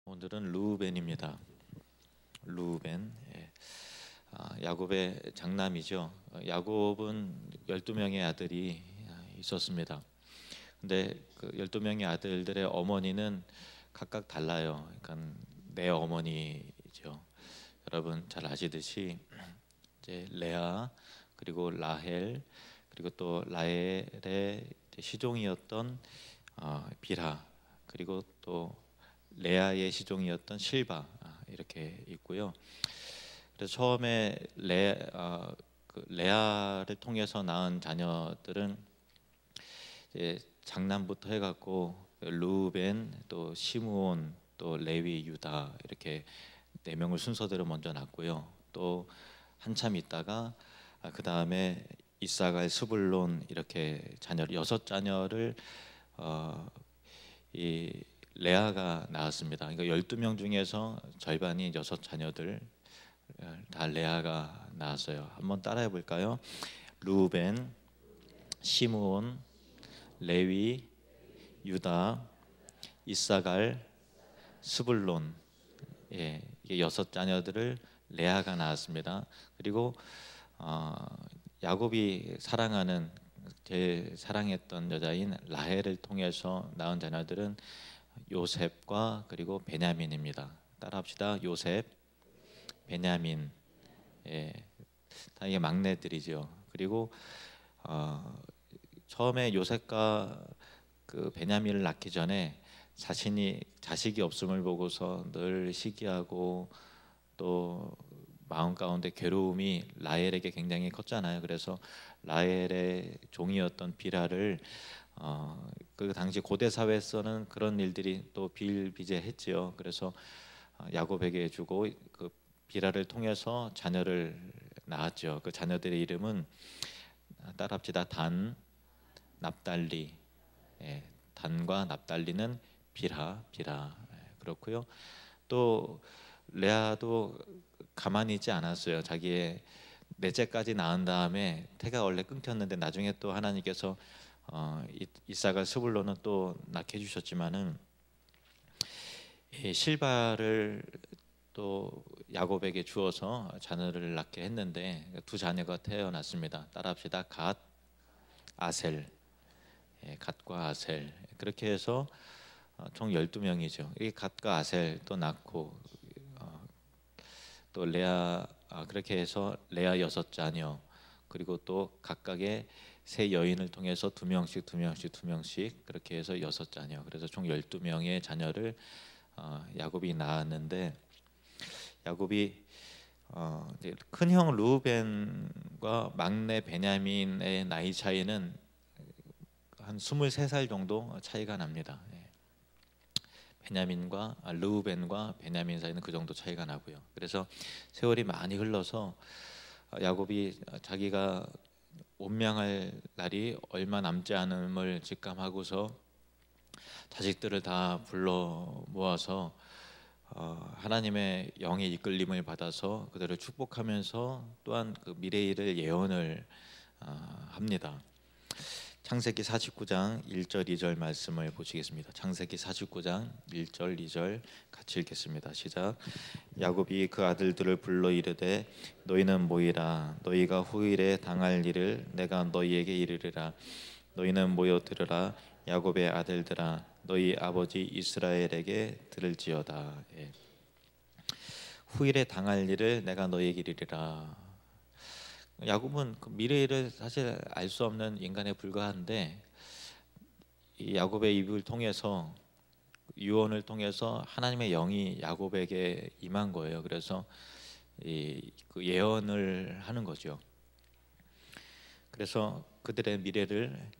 오늘은 루벤입니다. 루벤. 예. 야곱의 장남이죠. 야곱은 12명의 아들이 있었습니다. 근데 그 12명의 아들들의 어머니는 각각 달라요. 그러니까 내 어머니죠. 여러분 잘 아시듯이 이제 레아, 그리고 라헬, 그리고 또 라헬의 시종이었던 빌하, 그리고 또 레아의 시종이었던 실바, 이렇게 있고요. 그래서 처음에 레아를 통해서 낳은 자녀들은 이제 장남부터 해갖고 루벤, 또 시므온, 또 레위, 유다, 이렇게 네 명을 순서대로 먼저 낳고요. 또 한참 있다가 그 다음에 이사갈, 스불론, 이렇게 자녀 여섯 자녀를 이 레아가 낳았습니다. 그러니까 12명 중에서 절반이 여섯 자녀들 다 레아가 낳았어요. 한번 따라해 볼까요? 루벤, 시므온, 레위, 유다, 이사갈, 스불론. 예, 이게 여섯 자녀들을 레아가 낳았습니다. 그리고 야곱이 사랑하는, 제일 사랑했던 여자인 라헬을 통해서 낳은 자녀들은 요셉과 그리고 베냐민입니다. 따라합시다. 요셉, 베냐민. 예, 다 이게 막내들이죠. 그리고 처음에 요셉과 그 베냐민을 낳기 전에 자신이 자식이 없음을 보고서 늘 시기하고 또 마음 가운데 괴로움이 라헬에게 굉장히 컸잖아요. 그래서 라헬의 종이었던 빌하를 그 당시 고대 사회에서는 그런 일들이 또 비일비재했지요. 그래서 야곱에게 주고 그 빌하를 통해서 자녀를 낳았죠. 그 자녀들의 이름은 따라합시다. 단, 납달리. 예, 단과 납달리는 빌하. 예, 그렇고요. 또 레아도 가만히 있지 않았어요. 자기의 넷째까지 낳은 다음에 태가 원래 끊겼는데 나중에 또 하나님께서 이사갈, 스불론은 또 낳게 해주셨지만은 실바를 또 야곱에게 주어서 자녀를 낳게 했는데 두 자녀가 태어났습니다. 따라합시다. 갓, 아셀. 예, 갓과 아셀. 그렇게 해서 총 12명이죠. 이 갓과 아셀 또 낳고 또 레아, 그렇게 해서 레아 여섯 자녀, 그리고 또 각각의 세 여인을 통해서 두 명씩 그렇게 해서 여섯 자녀. 그래서 총 12명의 자녀를 야곱이 낳았는데, 야곱이 큰형 루벤과 막내 베냐민의 나이 차이는 한 23살 정도 차이가 납니다. 루벤과 베냐민 사이는 그 정도 차이가 나고요. 그래서 세월이 많이 흘러서 야곱이 자기가 온명할 날이 얼마 남지 않음을 직감하고서 자식들을 다 불러 모아서 하나님의 영의 이끌림을 받아서 그들을 축복하면서 또한 그 미래일을 예언을 합니다. 창세기 49장 1절 2절 말씀을 보시겠습니다. 창세기 49장 1절 2절 같이 읽겠습니다. 시작. 야곱이 그 아들들을 불러 이르되 너희는 모이라. 너희가 후일에 당할 일을 내가 너희에게 이르리라. 너희는 모여 들으라. 야곱의 아들들아, 너희 아버지 이스라엘에게 들을지어다. 예. 후일에 당할 일을 내가 너희에게 이르리라. 야곱은 그 미래를 사실 알 수 없는 인간에 불과한데, 이 야곱의 입을 통해서, 유언을 통해서 하나님의 영이 야곱에게 임한 거예요. 그래서 그 예언을 하는 거죠. 그래서 그들의 미래를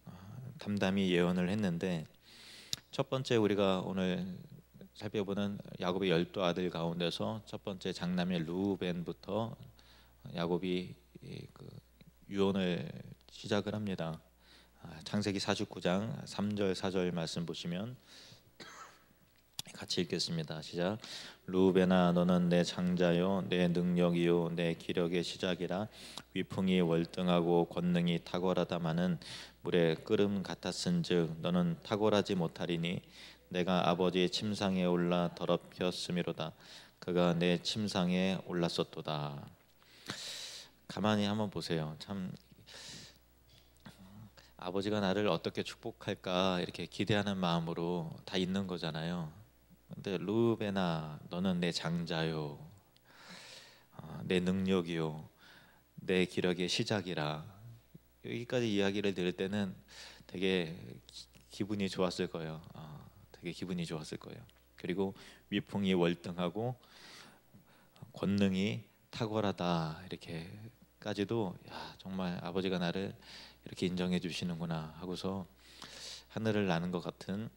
담담히 예언을 했는데, 첫 번째 우리가 오늘 살펴보는 야곱의 12아들 가운데서 첫 번째 장남의 루벤부터 야곱이 그 유언을 시작을 합니다. 창세기 49장 3절 4절 말씀 보시면 같이 읽겠습니다. 시작. 루벤아, 너는 내 창자요, 내 능력이요, 내 기력의 시작이라. 위풍이 월등하고 권능이 탁월하다마는 물의 끓음 같았은즉 너는 탁월하지 못하리니 내가 아버지의 침상에 올라 더럽혔음이로다. 그가 내 침상에 올랐었도다. 가만히 한번 보세요. 참 아버지가 나를 어떻게 축복할까 이렇게 기대하는 마음으로 다 있는 거잖아요. 근데 루벤아, 너는 내 장자요, 내 능력이요, 내 기력의 시작이라. 여기까지 이야기를 들을 때는 되게 기분이 좋았을 거예요. 되게 기분이 좋았을 거예요. 그리고 위풍이 월등하고 권능이 탁월하다 이렇게까지도, 야, 정말 아버지가 나를 이렇게 인정해 주시는구나 하고서 하늘을 나는 것 같은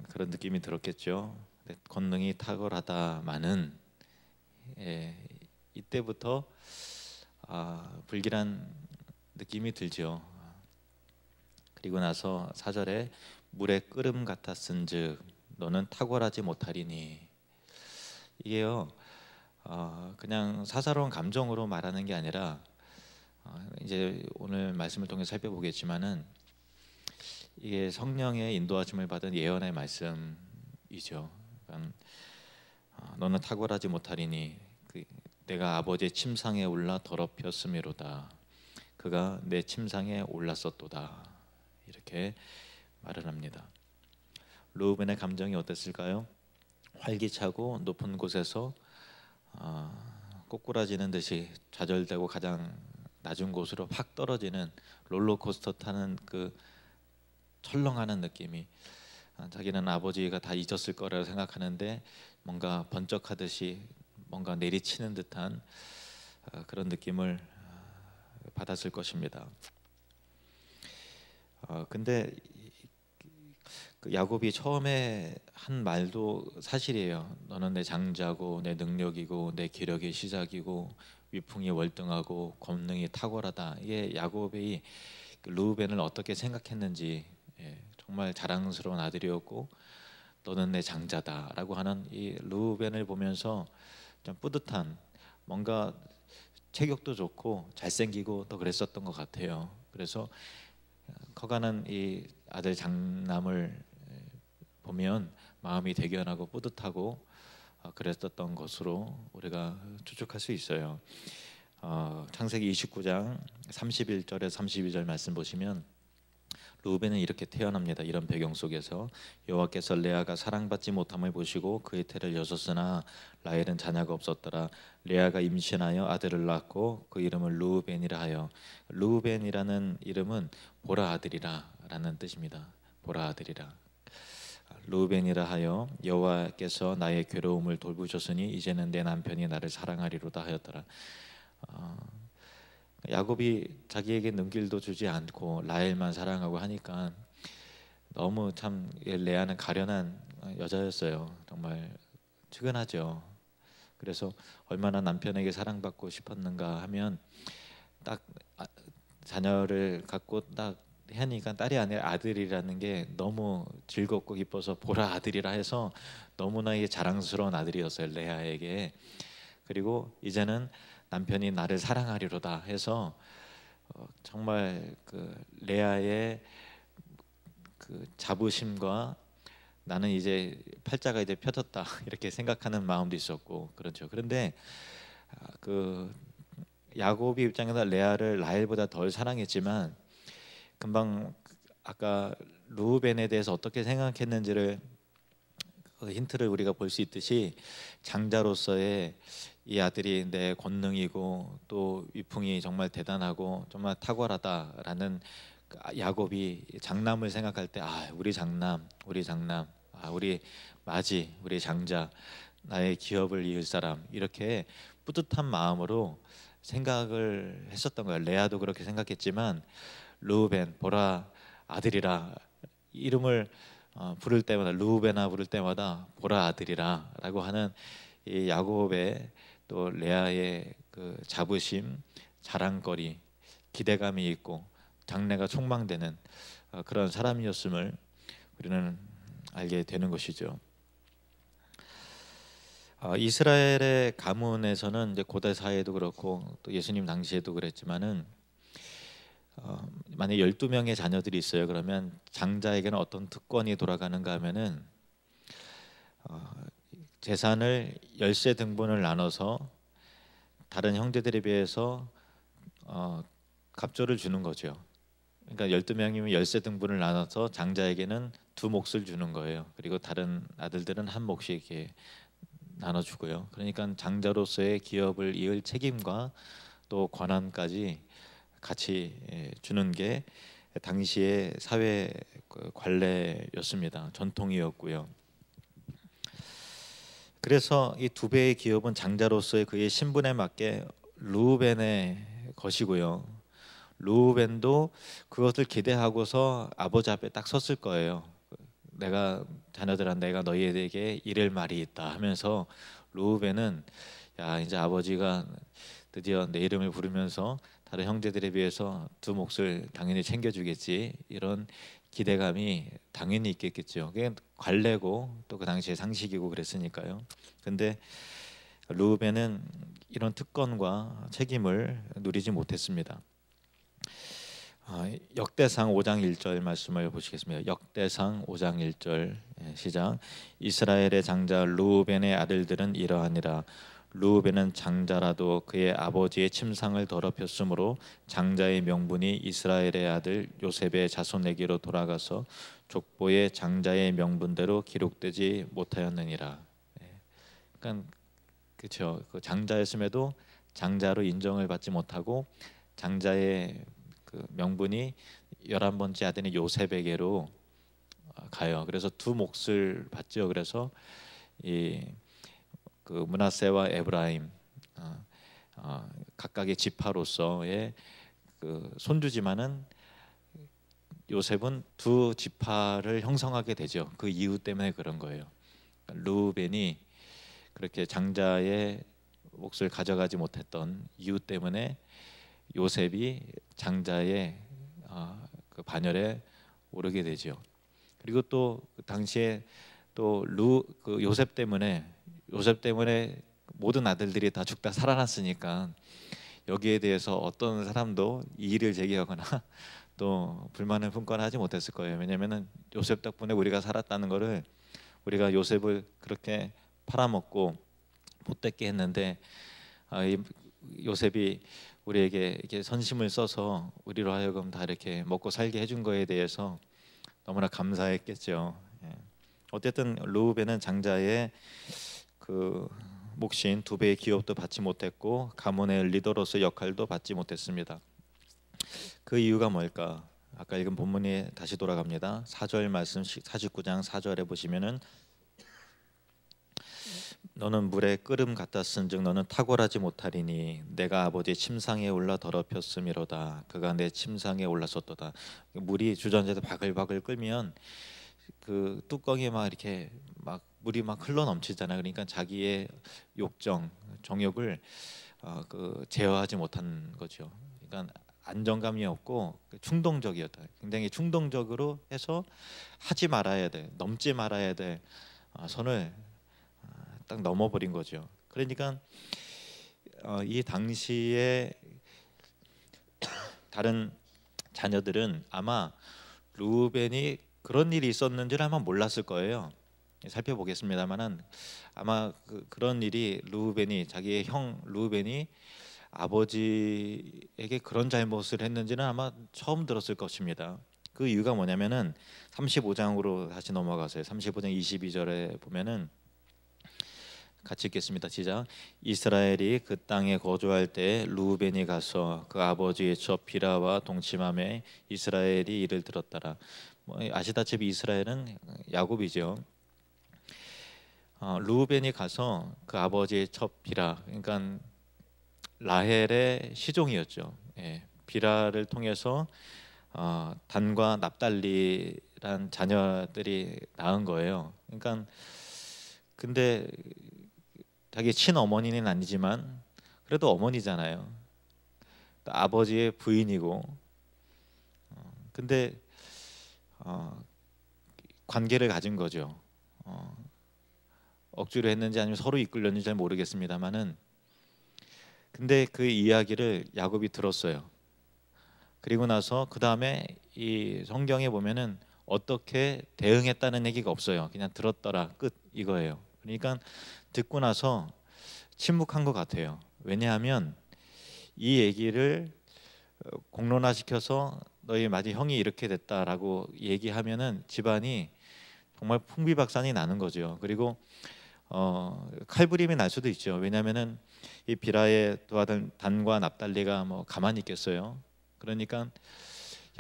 그런 느낌이 들었겠죠. 권능이 탁월하다마는, 이때부터 불길한 느낌이 들죠. 그리고 나서 4절에 물의 끓음 같았은즉 너는 탁월하지 못하리니. 이게요, 그냥 사사로운 감정으로 말하는 게 아니라, 이제 오늘 말씀을 통해 살펴보겠지만은 이게 성령의 인도하심을 받은 예언의 말씀이죠. 그러니까, 너는 탁월하지 못하리니 내가 아버지의 침상에 올라 더럽혔음이로다. 그가 내 침상에 올랐었도다. 이렇게 말을 합니다. 르우벤의 감정이 어땠을까요? 활기차고 높은 곳에서 꼬꾸라지는 듯이 좌절되고 가장 낮은 곳으로 확 떨어지는 롤러코스터 타는 그 철렁하는 느낌이, 자기는 아버지가 다 잊었을 거라고 생각하는데 뭔가 번쩍하듯이 뭔가 내리치는 듯한 그런 느낌을 받았을 것입니다. 근데 그 야곱이 처음에 한 말도 사실이에요. 너는 내 장자고 내 능력이고 내 기력의 시작이고 위풍이 월등하고 권능이 탁월하다. 이게 야곱이 르우벤을 어떻게 생각했는지, 정말 자랑스러운 아들이었고 너는 내 장자다라고 하는 이 르우벤을 보면서 좀 뿌듯한, 뭔가 체격도 좋고 잘생기고 또 그랬었던 것 같아요. 그래서 커가는 이 아들 장남을 보면 마음이 대견하고 뿌듯하고 그랬었던 것으로 우리가 추측할 수 있어요. 창세기 29장 31절에 32절 말씀 보시면 르우벤은 이렇게 태어납니다. 이런 배경 속에서 여호와께서 레아가 사랑받지 못함을 보시고 그의 태를 여셨으나 라헬은 자녀가 없었더라. 레아가 임신하여 아들을 낳고 그 이름을 르우벤이라 하여. 르우벤이라는 이름은 보라 아들이라라는 뜻입니다. 보라 아들이라. 르우벤이라 하여 여호와께서 나의 괴로움을 돌보셨으니 이제는 내 남편이 나를 사랑하리로다 하였더라. 야곱이 자기에게 눈길도 주지 않고 라헬만 사랑하고 하니까 너무 참 레아는 가련한 여자였어요. 정말 측은하죠. 그래서 얼마나 남편에게 사랑받고 싶었는가 하면 딱 자녀를 갖고 딱 하니까 딸이 아니라 아들이라는 게 너무 즐겁고 기뻐서 보라 아들이라 해서 너무나 이게 자랑스러운 아들이었어요, 레아에게. 그리고 이제는 남편이 나를 사랑하리로다 해서 정말 그 레아의 그 자부심과 나는 이제 팔자가 이제 펴졌다 이렇게 생각하는 마음도 있었고 그렇죠. 그런데 그 야곱이 입장에서 레아를 라헬보다 덜 사랑했지만 금방 아까 르우벤에 대해서 어떻게 생각했는지를 그 힌트를 우리가 볼 수 있듯이 장자로서의 이 아들이 내 권능이고 또 위풍이 정말 대단하고 정말 탁월하다라는 야곱이 장남을 생각할 때 우리 장남, 우리 마지, 우리 장자, 나의 기업을 이을 사람, 이렇게 뿌듯한 마음으로 생각을 했었던 거예요. 레아도 그렇게 생각했지만 르우벤, 보라 아들이라 이름을 부를 때마다, 르우벤아 부를 때마다 보라 아들이라라고 하는 이 야곱의 또 레아의 그 자부심, 자랑거리, 기대감이 있고 장래가 촉망되는 그런 사람이었음을 우리는 알게 되는 것이죠. 이스라엘의 가문에서는 이제 고대 사회도 그렇고 또 예수님 당시에도 그랬지만은 만약 12명의 자녀들이 있어요. 그러면 장자에게는 어떤 특권이 돌아가는가 하면은 재산을 열세 등분을 나눠서 다른 형제들에 비해서 갑조를 주는 거죠. 그러니까 12명이면 열세 등분을 나눠서 장자에게는 두 몫을 주는 거예요. 그리고 다른 아들들은 한 몫씩 이렇게 나눠주고요. 그러니까 장자로서의 기업을 이을 책임과 또 권한까지 같이 주는 게 당시의 사회 관례였습니다. 전통이었고요. 그래서 이 두 배의 기업은 장자로서의 그의 신분에 맞게 르우벤의 것이고요. 르우벤도 그것을 기대하고서 아버지 앞에 딱 섰을 거예요. 내가 자녀들아 내가 너희에게 이를 말이 있다 하면서 르우벤은 야 이제 아버지가 드디어 내 이름을 부르면서 다른 형제들에 비해서 두 몫을 당연히 챙겨주겠지 이런 기대감이 당연히 있겠죠. 그게 관례고 또 그 당시의 상식이고 그랬으니까요. 근데 르우벤은 이런 특권과 책임을 누리지 못했습니다. 역대상 5장 1절 말씀을 보시겠습니다. 역대상 5장 1절 시작. 이스라엘의 장자 르우벤의 아들들은 이러하니라. 르우벤은 장자라도 그의 아버지의 침상을 더럽혔으므로 장자의 명분이 이스라엘의 아들 요셉의 자손에게로 돌아가서 족보의 장자의 명분대로 기록되지 못하였느니라. 그러니까 그렇죠. 그 장자였음에도 장자로 인정을 받지 못하고 장자의 그 명분이 11번째 아들인 요셉에게로 가요. 그래서 두 몫을 받죠. 그래서 이 그 므낫세와 에브라임 각각의 지파로서의 그 손주지만은 요셉은 두 지파를 형성하게 되죠. 그 이유 때문에 그런 거예요. 르우벤이 그렇게 장자의 몫을 가져가지 못했던 이유 때문에 요셉이 장자의 그 반열에 오르게 되죠. 그리고 또 그 당시에 또 그 요셉 때문에 모든 아들들이 다 죽다 살아났으니까 여기에 대해서 어떤 사람도 이의를 제기하거나 또 불만을 품거나 하지 못했을 거예요. 왜냐하면은 요셉 덕분에 우리가 살았다는 거를 우리가 요셉을 그렇게 팔아먹고 못되게 했는데 이 요셉이 우리에게 이렇게 선심을 써서 우리로 하여금 다 이렇게 먹고 살게 해준 거에 대해서 너무나 감사했겠죠. 어쨌든 르우벤은 장자의 그 몫인 두 배의 기업도 받지 못했고 가문의 리더로서 역할도 받지 못했습니다. 그 이유가 뭘까? 아까 읽은 본문에 다시 돌아갑니다. 4절 말씀 49장 4절에 보시면은 너는 물에 끓음 같았은즉 너는 탁월하지 못하리니 내가 아버지의 침상에 올라 더럽혔음이로다. 그가 내 침상에 올랐었도다. 물이 주전자에서 바글바글 끓면 그 뚜껑이 막 이렇게 막 물이 막 흘러 넘치잖아요. 그러니까 자기의 정욕을 그 제어하지 못한 거죠. 그러니까 안정감이 없고 충동적이었다. 굉장히 충동적으로 해서 하지 말아야 돼, 넘지 말아야 돼 선을 딱 넘어버린 거죠. 그러니까 이 당시에 다른 자녀들은 아마 르우벤이 그런 일이 있었는지를 아마 몰랐을 거예요. 살펴보겠습니다만은 아마 그런 일이 자기의 형 르우벤이 아버지에게 그런 잘못을 했는지는 아마 처음 들었을 것입니다. 그 이유가 뭐냐면은 35장으로 다시 넘어가세요. 35장 22절에 보면은 같이 읽겠습니다. 시작. 이스라엘이 그 땅에 거주할 때 르우벤이 가서 그 아버지의 첩 비라와 동침함에 이스라엘이 이를 들었더라. 아시다시피 이스라엘은 야곱이죠. 르우벤이 가서 그 아버지의 첩 비라, 그러니까 라헬의 시종이었죠. 비라를 통해서 단과 납달리란 자녀들이 낳은 거예요. 그러니까 근데 자기 친어머니는 아니지만 그래도 어머니잖아요. 아버지의 부인이고 근데 관계를 가진 거죠. 억지로 했는지 아니면 서로 이끌렸는지 잘 모르겠습니다만은 근데 그 이야기를 야곱이 들었어요. 그리고 나서 그 다음에 이 성경에 보면은 어떻게 대응했다는 얘기가 없어요. 그냥 들었더라 끝 이거예요. 그러니까 듣고 나서 침묵한 것 같아요. 왜냐하면 이 얘기를 공론화시켜서 너희 마지 형이 이렇게 됐다라고 얘기하면은 집안이 정말 풍비박산이 나는 거죠. 그리고 칼부림이 날 수도 있죠. 왜냐하면은 이 비라의 두 아들 단과 납달리가 뭐 가만히 있겠어요. 그러니까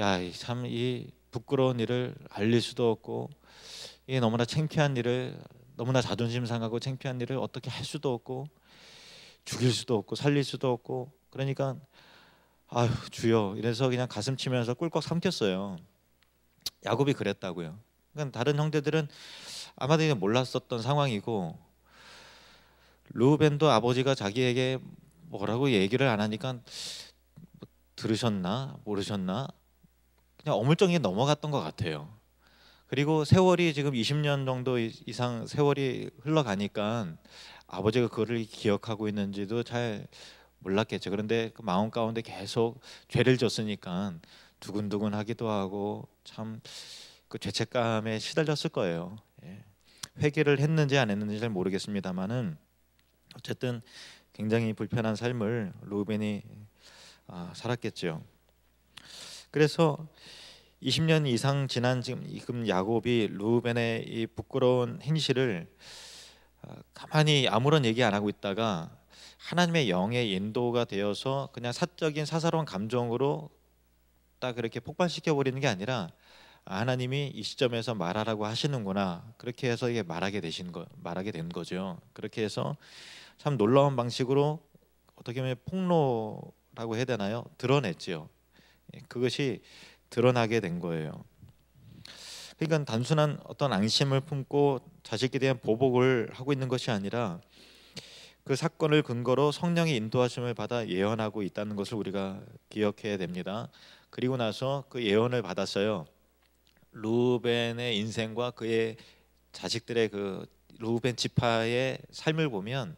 야, 참 이 부끄러운 일을 알릴 수도 없고 이 너무나 창피한 일을 너무나 자존심 상하고 창피한 일을 어떻게 할 수도 없고 죽일 수도 없고 살릴 수도 없고 그러니까 아유 주여 이래서 그냥 가슴 치면서 꿀꺽 삼켰어요. 야곱이 그랬다고요. 그러니까 다른 형제들은 아마도 몰랐었던 상황이고 르우벤도 아버지가 자기에게 뭐라고 얘기를 안 하니까 뭐 들으셨나 모르셨나 그냥 어물쩡하게 넘어갔던 것 같아요. 그리고 세월이 지금 20년 정도 이상 세월이 흘러가니까 아버지가 그거를 기억하고 있는지도 잘 몰랐겠죠. 그런데 그 마음 가운데 계속 죄를 졌으니까 두근두근하기도 하고 참 그 죄책감에 시달렸을 거예요. 예. 회개를 했는지 안 했는지 잘 모르겠습니다만은 어쨌든 굉장히 불편한 삶을 루벤이 살았겠죠. 그래서 20년 이상 지난 지금 야곱이 루벤의 이 부끄러운 행실을 가만히 아무런 얘기 안 하고 있다가 하나님의 영의 인도가 되어서 그냥 사적인 사사로운 감정으로 딱 그렇게 폭발시켜 버리는 게 아니라 하나님이 이 시점에서 말하라고 하시는구나 그렇게 해서 이게 말하게 된 거죠. 그렇게 해서 참 놀라운 방식으로 어떻게 보면 폭로라고 해야 되나요? 드러냈지요. 그것이 드러나게 된 거예요. 그러니까 단순한 어떤 앙심을 품고 자식에 대한 보복을 하고 있는 것이 아니라 그 사건을 근거로 성령의 인도하심을 받아 예언하고 있다는 것을 우리가 기억해야 됩니다. 그리고 나서 그 예언을 받았어요. 루벤의 인생과 그의 자식들의 그 루벤 지파의 삶을 보면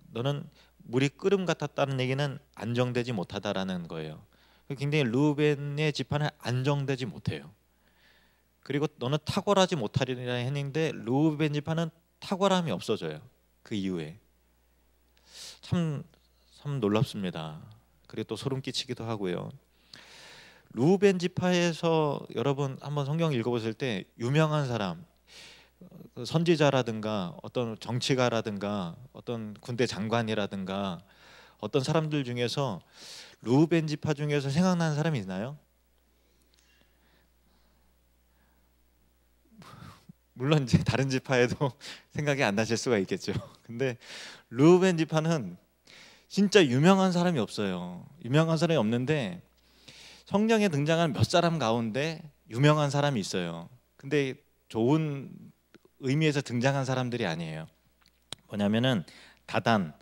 너는 물이 끓음 같았다는 얘기는 안정되지 못하다라는 거예요. 굉장히 루벤의 지파는 안정되지 못해요. 그리고 너는 탁월하지 못하리라 했는데 루벤 지파는 탁월함이 없어져요. 그 이후에 참 놀랍습니다. 그리고 또 소름 끼치기도 하고요. 루벤 지파에서 여러분 한번 성경 읽어보실 때 유명한 사람 선지자라든가 어떤 정치가라든가 어떤 군대 장관이라든가 어떤 사람들 중에서 루벤 지파 중에서 생각나는 사람이 있나요? 물론 이제 다른 지파에도 생각이 안 나실 수가 있겠죠. 근데 루벤 지파는 진짜 유명한 사람이 없어요. 유명한 사람이 없는데 성경에 등장하는 몇 사람 가운데 유명한 사람이 있어요. 근데 좋은 의미에서 등장한 사람들이 아니에요. 뭐냐면은 다단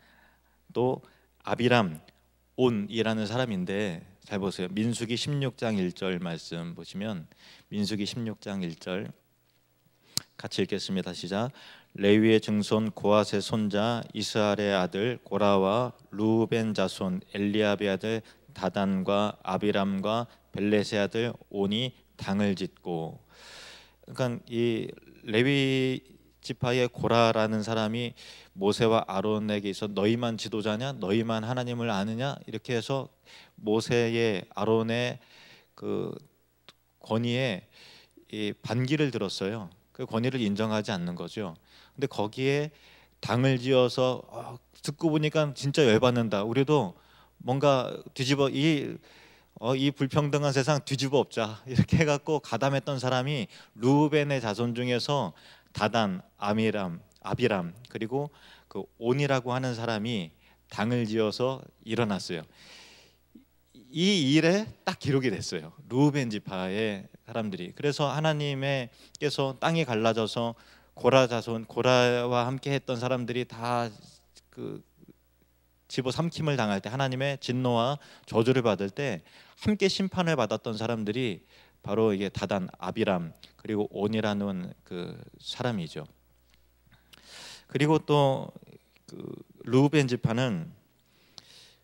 또 아비람 온이라는 사람인데 잘 보세요. 민수기 16장 1절 말씀 보시면 민수기 16장 1절 같이 읽겠습니다. 시작. 레위의 증손 고핫의 손자 이스할의 아들 고라와 루벤 자손 엘리압의 아들 다단과 아비람과 벨렛의 아들 온이 당을 짓고 그러니까 이 레위 지파의 고라라는 사람이 모세와 아론에게 있어 너희만 지도자냐 너희만 하나님을 아느냐 이렇게 해서 모세의 아론의 그 권위에 이 반기를 들었어요. 그 권위를 인정하지 않는 거죠. 근데 거기에 당을 지어서 듣고 보니까 진짜 열받는다. 우리도 뭔가 뒤집어 이 불평등한 세상 뒤집어 엎자 이렇게 해갖고 가담했던 사람이 루벤의 자손 중에서 다단, 아비람 그리고 그 온이라고 하는 사람이 당을 지어서 일어났어요. 이 일에 딱 기록이 됐어요. 루벤 지파의 사람들이. 그래서 하나님께서 땅이 갈라져서 고라 자손 고라와 함께 했던 사람들이 다 그 집어삼킴을 당할 때 하나님의 진노와 저주를 받을 때 함께 심판을 받았던 사람들이 바로 이게 다단, 아비람 그리고 온이라는 그 사람이죠. 그리고 또 그 루벤 지파는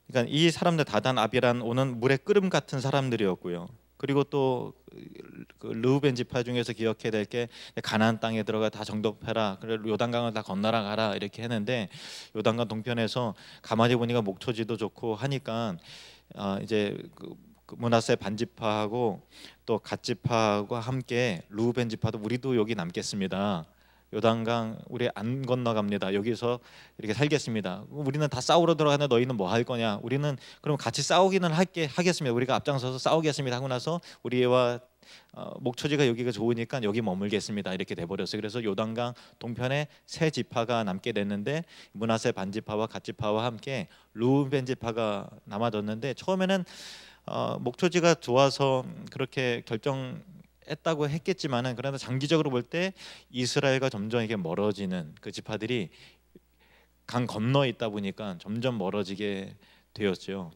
그러니까 이 사람들 다단, 아비란 오는 물의 끓음 같은 사람들이었고요. 그리고 또 그 르우벤 지파 중에서 기억해야 될 게 가나안 땅에 들어가 다 정복해라. 그래 요단강을 다 건너라 가라 이렇게 했는데 요단강 동편에서 가만히 보니까 목초지도 좋고 하니까 이제 그 므낫세 반지파하고 또 갓지파하고 함께 르우벤 지파도 우리도 여기 남겠습니다. 요단강 우리 안 건너갑니다. 여기서 이렇게 살겠습니다. 우리는 다 싸우러 들어가는데 너희는 뭐 할 거냐? 우리는 그럼 같이 싸우기는 하겠습니다. 우리가 앞장서서 싸우겠습니다. 하고 나서 우리와 목초지가 여기가 좋으니까 여기 머물겠습니다. 이렇게 돼버렸어요. 그래서 요단강 동편에 세 지파가 남게 됐는데 므낫세 반지파와 갓지파와 함께 르우벤 지파가 남아졌는데 처음에는 목초지가 좋아서 그렇게 결정했다고 했겠지만은 그러나 장기적으로 볼 때 이스라엘과 점점 이게 멀어지는 그 지파들이 강 건너에 있다 보니까 점점 멀어지게 되었죠.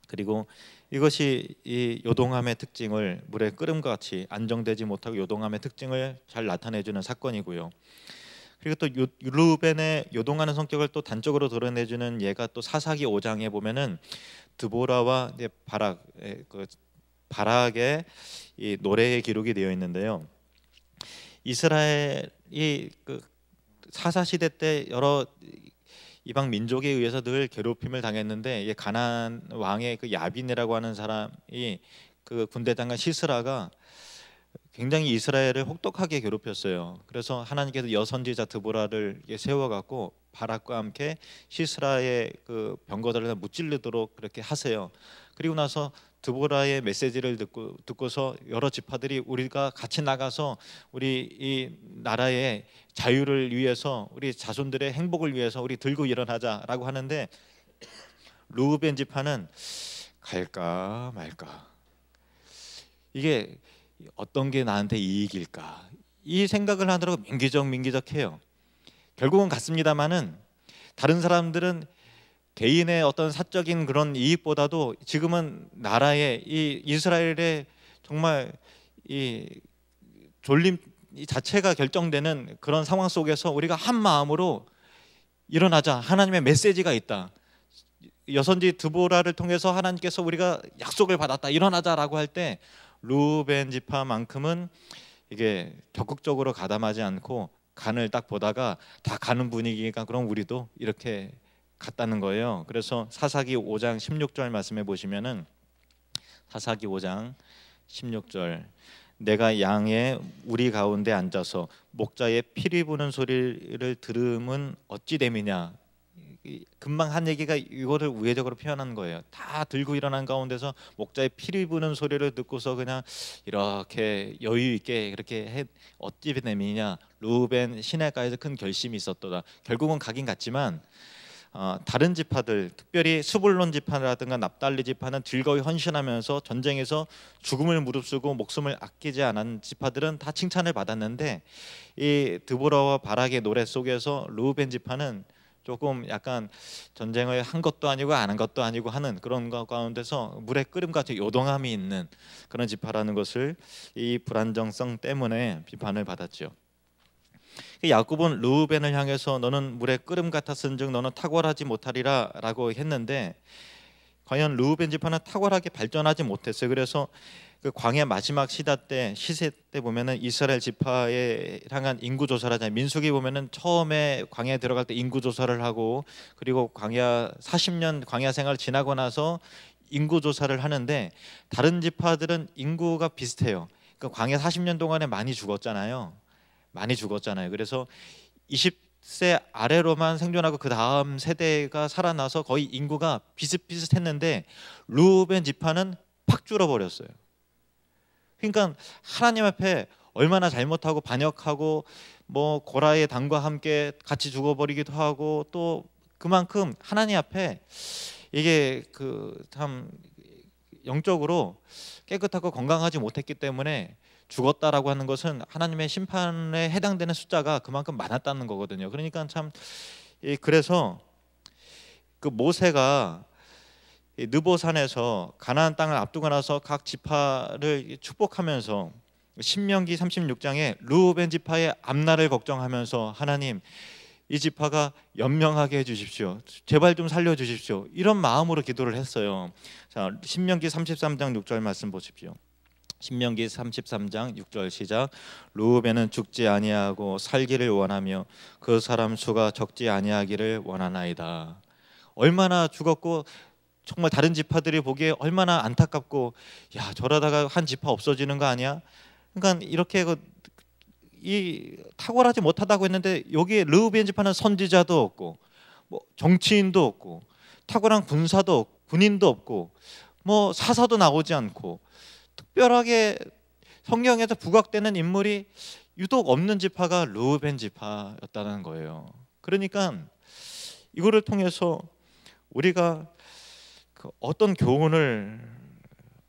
그리고 이것이 이 요동함의 특징을 물의 끓음과 같이 안정되지 못하고 요동함의 특징을 잘 나타내주는 사건이고요. 그리고 또 르우벤의 요동하는 성격을 또 단적으로 드러내주는 예가 또 사사기 5장에 보면은 드보라와 바락의 이 노래의 기록이 되어 있는데요. 이스라엘이 그 사사 시대 때 여러 이방 민족에 의해서 늘 괴롭힘을 당했는데 가나안 왕의 그 야빈이라고 하는 사람이 그 군대 장관 시스라가 굉장히 이스라엘을 혹독하게 괴롭혔어요. 그래서 하나님께서 여선지자 드보라를 세워갖고 바락과 함께 시스라의 그 병거들을 무찔르도록 그렇게 하세요. 그리고 나서 드보라의 메시지를 듣고서 여러 지파들이 우리가 같이 나가서 우리 이 나라의 자유를 위해서 우리 자손들의 행복을 위해서 우리 들고 일어나자라고 하는데 르우벤 지파는 갈까 말까, 이게 어떤 게 나한테 이익일까, 이 생각을 하느라고 민기적해요. 결국은 갔습니다마는 다른 사람들은 개인의 어떤 사적인 그런 이익보다도 지금은 나라의 이 이스라엘의 정말 이 졸림 자체가 결정되는 그런 상황 속에서 우리가 한 마음으로 일어나자, 하나님의 메시지가 있다, 여선지 드보라를 통해서 하나님께서 우리가 약속을 받았다, 일어나자라고 할 때 르우벤 지파만큼은 이게 적극적으로 가담하지 않고 간을 딱 보다가 다 가는 분위기니까 그럼 우리도 이렇게 갔다는 거예요. 그래서 사사기 5장 16절 말씀해 보시면은 사사기 5장 16절 내가 양의 우리 가운데 앉아서 목자의 피리 부는 소리를 들음은 어찌 됨이냐. 금방 한 얘기가 이거를 우회적으로 표현한 거예요. 다 들고 일어난 가운데서 목자의 피리 부는 소리를 듣고서 그냥 이렇게 여유 있게 그렇게 어찌 됨이냐. 르우벤 시내가에서 큰 결심이 있었도다. 결국은 가긴 갔지만 다른 지파들, 특별히 스불론 지파라든가 납달리 지파는 즐거이 헌신하면서 전쟁에서 죽음을 무릅쓰고 목숨을 아끼지 않은 지파들은 다 칭찬을 받았는데 이 드보라와 바락의 노래 속에서 르우벤 지파는 조금 약간 전쟁을 한 것도 아니고 안 한 것도 아니고 하는 그런 것 가운데서 물의 끓음같이 요동함이 있는 그런 지파라는 것을 이 불안정성 때문에 비판을 받았죠. 야곱은 르우벤을 향해서 너는 물의 끓음 같았은즉 너는 탁월하지 못하리라 라고 했는데 과연 르우벤 지파는 탁월하게 발전하지 못했어요. 그래서 그 광야 마지막 시세 때 보면은 이스라엘 지파에 향한 인구 조사를 하잖아요. 민수기 보면은 처음에 광야에 들어갈 때 인구 조사를 하고 그리고 광야 40년 광야 생활 지나고 나서 인구 조사를 하는데 다른 지파들은 인구가 비슷해요. 그러니까 광야 40년 동안에 많이 죽었잖아요. 그래서 20세 아래로만 생존하고 그 다음 세대가 살아나서 거의 인구가 비슷비슷했는데 르우벤 지파는 팍 줄어버렸어요. 그러니까 하나님 앞에 얼마나 잘못하고 반역하고 뭐 고라의 당과 함께 같이 죽어버리기도 하고 또 그만큼 하나님 앞에 이게 그 참 영적으로 깨끗하고 건강하지 못했기 때문에 죽었다라고 하는 것은 하나님의 심판에 해당되는 숫자가 그만큼 많았다는 거거든요. 그러니까 참 그래서 그 모세가 느보산에서 가나안 땅을 앞두고 나서 각 지파를 축복하면서 신명기 36장에 르우벤 지파의 앞날을 걱정하면서 하나님 이 지파가 연명하게 해주십시오. 제발 좀 살려주십시오. 이런 마음으로 기도를 했어요. 자, 신명기 33장 6절 말씀 보십시오. 신명기 33장 6절 시작. 르우벤은 죽지 아니하고 살기를 원하며 그 사람 수가 적지 아니하기를 원하나이다. 얼마나 죽었고 정말 다른 지파들이 보기에 얼마나 안타깝고, 야, 저러다가 한 지파 없어지는 거 아니야? 그러니까 이렇게 이 탁월하지 못하다고 했는데 여기에 르우벤 지파는 선지자도 없고 뭐 정치인도 없고 탁월한 군사도 없고 군인도 없고 뭐 사사도 나오지 않고 특별하게 성경에서 부각되는 인물이 유독 없는 지파가 르우벤 지파였다는 거예요. 그러니까 이거를 통해서 우리가 어떤 교훈을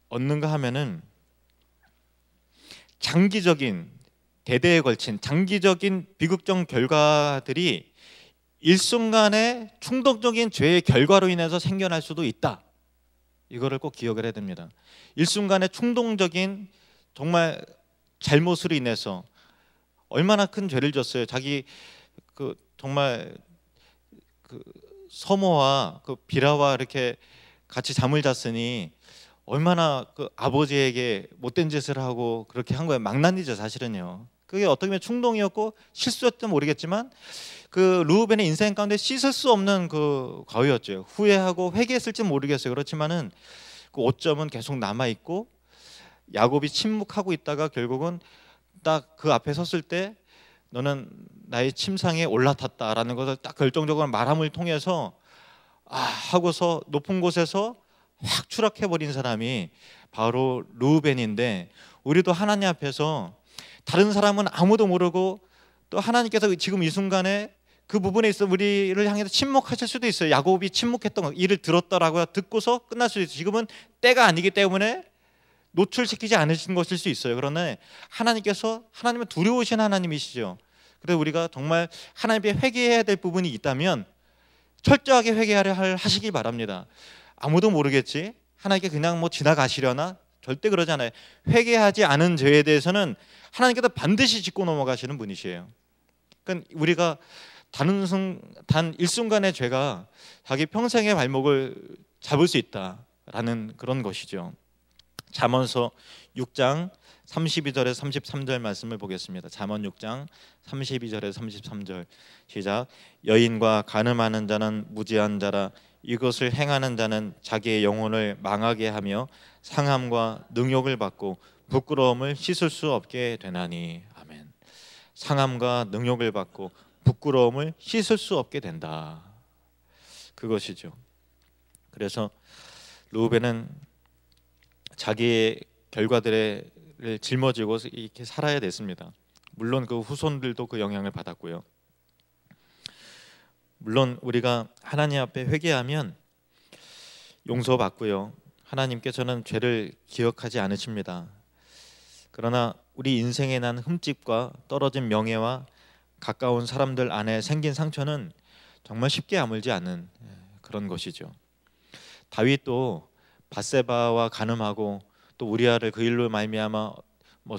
얻는가 하면은, 장기적인 대대에 걸친 장기적인 비극적 결과들이 일순간에 충동적인 죄의 결과로 인해서 생겨날 수도 있다. 이거를 꼭 기억을 해야 됩니다. 일순간에 충동적인 정말 잘못으로 인해서 얼마나 큰 죄를 졌어요. 자기 정말 서모와 비라와 이렇게 같이 잠을 잤으니 얼마나 아버지에게 못된 짓을 하고 그렇게 한 거예요. 망나니죠, 사실은요. 그게 어떻게 보면 충동이었고 실수였든 모르겠지만 르우벤의 인생 가운데 씻을 수 없는 과오였죠. 후회하고 회개했을지 모르겠어요. 그렇지만은 그 오점은 계속 남아 있고, 야곱이 침묵하고 있다가 결국은 딱 그 앞에 섰을 때 너는 나의 침상에 올라탔다라는 것을 딱 결정적으로 말함을 통해서 하고서 높은 곳에서 확 추락해버린 사람이 바로 르우벤인데, 우리도 하나님 앞에서 다른 사람은 아무도 모르고 또 하나님께서 지금 이 순간에 그 부분에 있어 우리를 향해서 침묵하실 수도 있어요. 야곱이 침묵했던 거, 이를 들었다라고 듣고서 끝날 수도 있어요. 지금은 때가 아니기 때문에 노출시키지 않으신 것일 수 있어요. 그러나 하나님은 두려우신 하나님이시죠. 그래서 우리가 정말 하나님께 회개해야 될 부분이 있다면 철저하게 하시기 바랍니다. 아무도 모르겠지, 하나님께 그냥 지나가시려나? 절대 그러지 않아요. 회개하지 않은 죄에 대해서는 하나님께서 반드시 짚고 넘어가시는 분이시에요. 그러니까 우리가 단 일순간의 죄가 자기 평생의 발목을 잡을 수 있다라는 그런 것이죠. 잠언서 6장 32절에서 33절 말씀을 보겠습니다. 잠언 6장 32절에서 33절 시작. 여인과 간음하는 자는 무지한 자라. 이것을 행하는 자는 자기의 영혼을 망하게 하며 상함과 능욕을 받고 부끄러움을 씻을 수 없게 되나니. 아멘. 상함과 능욕을 받고 부끄러움을 씻을 수 없게 된다. 그것이죠. 그래서 르우벤은 자기의 결과들을 짊어지고 이렇게 살아야 됐습니다. 물론 그 후손들도 그 영향을 받았고요. 물론 우리가 하나님 앞에 회개하면 용서받고요. 하나님께서는 죄를 기억하지 않으십니다. 그러나 우리 인생에 난 흠집과 떨어진 명예와 가까운 사람들 안에 생긴 상처는 정말 쉽게 아물지 않는 그런 것이죠. 다윗도 밧세바와 간음하고 또 우리아를 그 일로 말미암아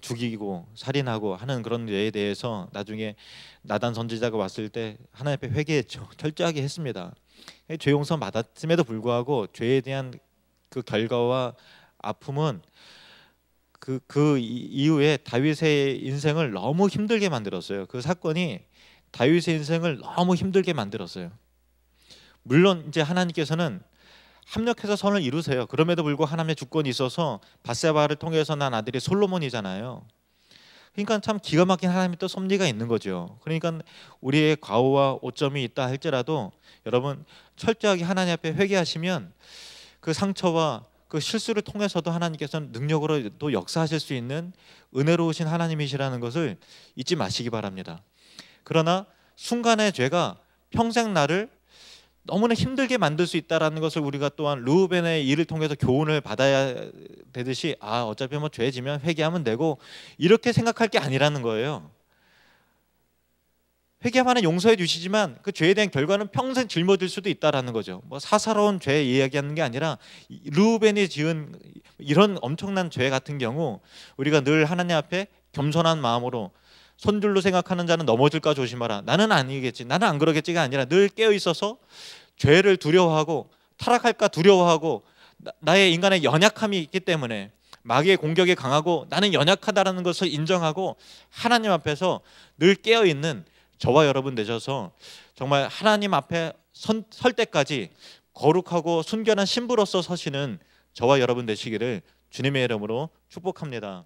죽이고 살인하고 하는 그런 죄에 대해서 나중에 나단 선지자가 왔을 때 하나님 앞에 회개했죠. 철저하게 했습니다. 죄 용서 받았음에도 불구하고 죄에 대한 그 결과와 아픔은 그 이후에 다윗의 인생을 너무 힘들게 만들었어요. 그 사건이 다윗의 인생을 너무 힘들게 만들었어요. 물론 이제 하나님께서는 합력해서 선을 이루세요. 그럼에도 불구하고 하나님의 주권이 있어서 밧세바를 통해서 난 아들이 솔로몬이잖아요. 그러니까 참 기가 막힌 하나님의 또 섭리가 있는 거죠. 그러니까 우리의 과오와 오점이 있다 할지라도 여러분 철저하게 하나님 앞에 회개하시면 그 상처와 그 실수를 통해서도 하나님께서는 능력으로 또 역사하실 수 있는 은혜로우신 하나님이시라는 것을 잊지 마시기 바랍니다. 그러나 순간의 죄가 평생 나를 너무나 힘들게 만들 수 있다는 것을 우리가 또한 르우벤의 일을 통해서 교훈을 받아야 되듯이 어차피 죄 지면 회개하면 되고 이렇게 생각할 게 아니라는 거예요. 회개하면 용서해 주시지만 그 죄에 대한 결과는 평생 짊어질 수도 있다라는 거죠. 사사로운 죄 이야기하는 게 아니라 르우벤이 지은 이런 엄청난 죄 같은 경우 우리가 늘 하나님 앞에 겸손한 마음으로 손줄로 생각하는 자는 넘어질까 조심하라. 나는 아니겠지, 나는 안 그러겠지가 아니라 늘 깨어 있어서 죄를 두려워하고 타락할까 두려워하고 나의 인간의 연약함이 있기 때문에 마귀의 공격이 강하고 나는 연약하다라는 것을 인정하고 하나님 앞에서 늘 깨어 있는 저와 여러분 되셔서 정말 하나님 앞에 설 때까지 거룩하고 순결한 신부로서 서시는 저와 여러분 되시기를 주님의 이름으로 축복합니다.